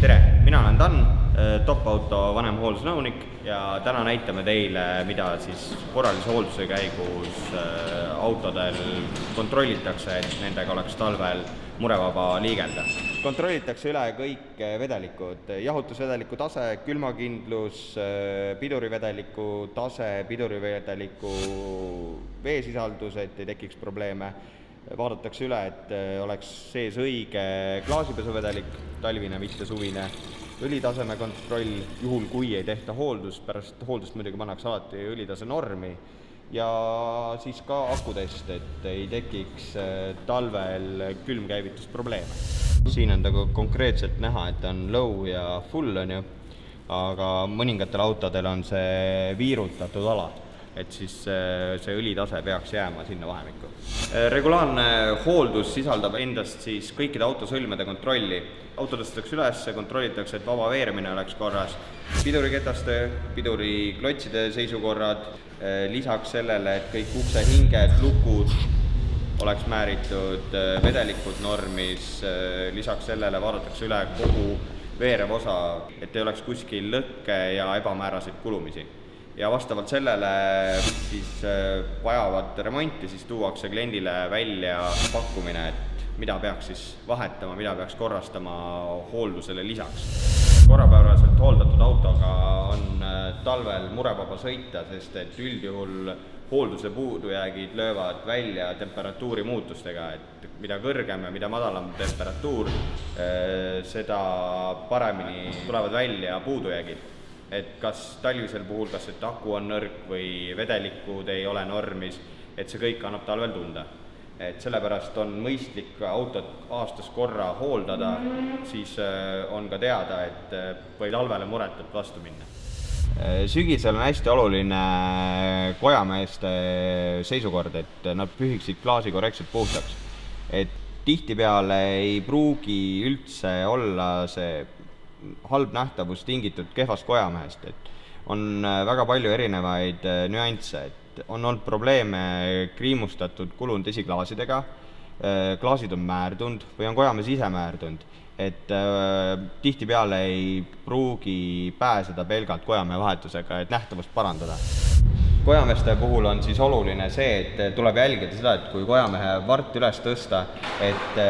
tere, mina olen Dan, Top Auto vanemhooldusnõunik ja täna näitame teile, mida siis korralise hoolduse käigus autodel kontrollitakse, et nendega oleks talvel murevaba liigelda. Kontrollitakse üle kõik vedelikud, jahutusvedeliku tase, külmakindlus, pidurivedeliku tase, pidurivedeliku veesisaldus, et ei tekiks probleeme. Vaadatakse üle, et oleks sees õige klaasipesuvedelik, talvine, mitte suvine, õlitaseme kontroll, juhul kui ei tehta hooldust, pärast hooldust muidugi pannakse alati õlitase normi ja siis ka akutest, et ei tekiks talvel külmkäivitusprobleeme. Siin on konkreetselt näha, et on low ja full, aga mõningatel autodel on see viirutatud ala. Et siis see õlitase peaks jääma sinna vahemikku. Regulaarne hooldus sisaldab endast siis kõikide autosõlmede kontrolli. Auto tõstetakse üles, kontrollitakse, et vaba veeremine oleks korras. Piduriketaste, piduriklotside seisukorrad, lisaks sellele, et kõik ukse hinged, lukud oleks määritud, vedelikud normis, lisaks sellele vaadatakse üle kogu veerev osa, et ei oleks kuskil lõkke ja ebamääraseid kulumisi. Ja vastavalt sellele siis vajavad remonti, siis tuuakse kliendile välja pakkumine, et mida peaks siis vahetama, mida peaks korrastama hooldusele lisaks. Korrapäraselt hooldatud autoga on talvel murevaba sõita, sest et üldjuhul hoolduse puudujäägid löövad välja temperatuuri muutustega, et mida kõrgem ja mida madalam temperatuur, seda paremini tulevad välja puudujäägid. Et kas talvisel puhul, kas et aku on nõrk või vedelikud ei ole normis, et see kõik annab talvel tunda. Et sellepärast on mõistlik autot aastas korra hooldada, siis on ka teada, et või talvele muretult vastu minna. Sügisel on hästi oluline kojameeste seisukord, et nad pühiksid klaasi korrektselt puhtaks. Et tihtipeale ei pruugi üldse olla see halb nähtavus tingitud kehvast kojamehest, et on väga palju erinevaid nüansse, et on olnud probleeme kriimustatud kulunud esiklaasidega, klaasid on määrdunud või on kojamees ise määrdunud, et tihtipeale ei pruugi pääseda pelgalt kojamehe vahetusega, et nähtavust parandada. Kojameeste puhul on siis oluline see, et tuleb jälgida seda, et kui kojamehe vart üles tõsta, et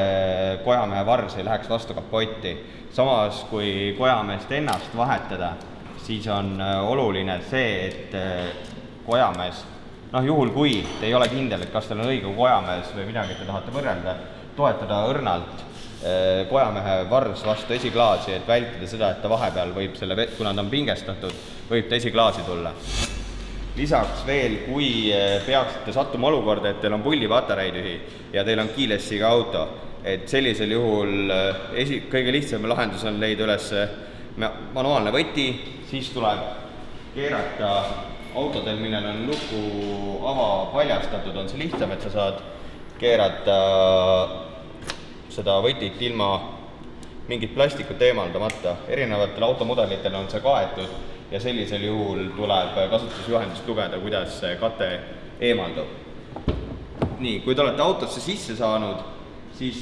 kojamehe vars ei läheks vastu kapotti. Samas, kui kojameest ennast vahetada, siis on oluline see, et kojamees, juhul kui te ei ole kindel, et kas teil on õige kojamees või midagi te tahate võrrelda, toetada õrnalt kojamehe vars vastu esiklaasi, et vältida seda, et ta vahepeal võib kuna ta on pingestatud, võib ta esiklaasi tulla. Lisaks veel, kui peaksite sattuma olukorda, et teil on pullipatareid tühi ja teil on keylessiga auto, et sellisel juhul kõige lihtsam lahendus on leida üles manuaalne võti, siis tuleb keerata autodel, millel on luku ava paljastatud, on see lihtsam, et sa saad keerata seda võtit ilma mingit plastikut eemaldamata. Erinevatel automudelitel on see kaetud ja sellisel juhul tuleb kasutusjuhendust lugeda, kuidas see kate eemaldub. Nii, kui te olete autosse sisse saanud, siis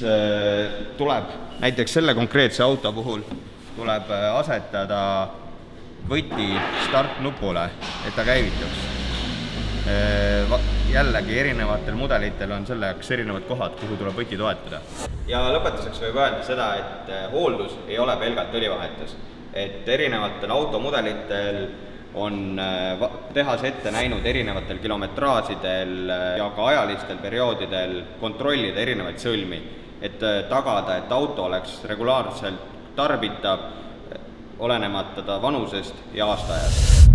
tuleb näiteks selle konkreetse auto puhul tuleb asetada võti startnupule, et ta käivituks. Jällegi erinevatel mudelitel on selleks erinevad kohad, kuhu tuleb võti toetada. Ja lõpetuseks võib öelda seda, et hooldus ei ole pelgalt õlivahetus. Et erinevatel automudelitel on tehas ette näinud erinevatel kilometraažidel ja ka ajalistel perioodidel kontrollida erinevaid sõlmi, et tagada, et auto oleks regulaarselt tarbitav, olenemata ta vanusest ja aastaajast.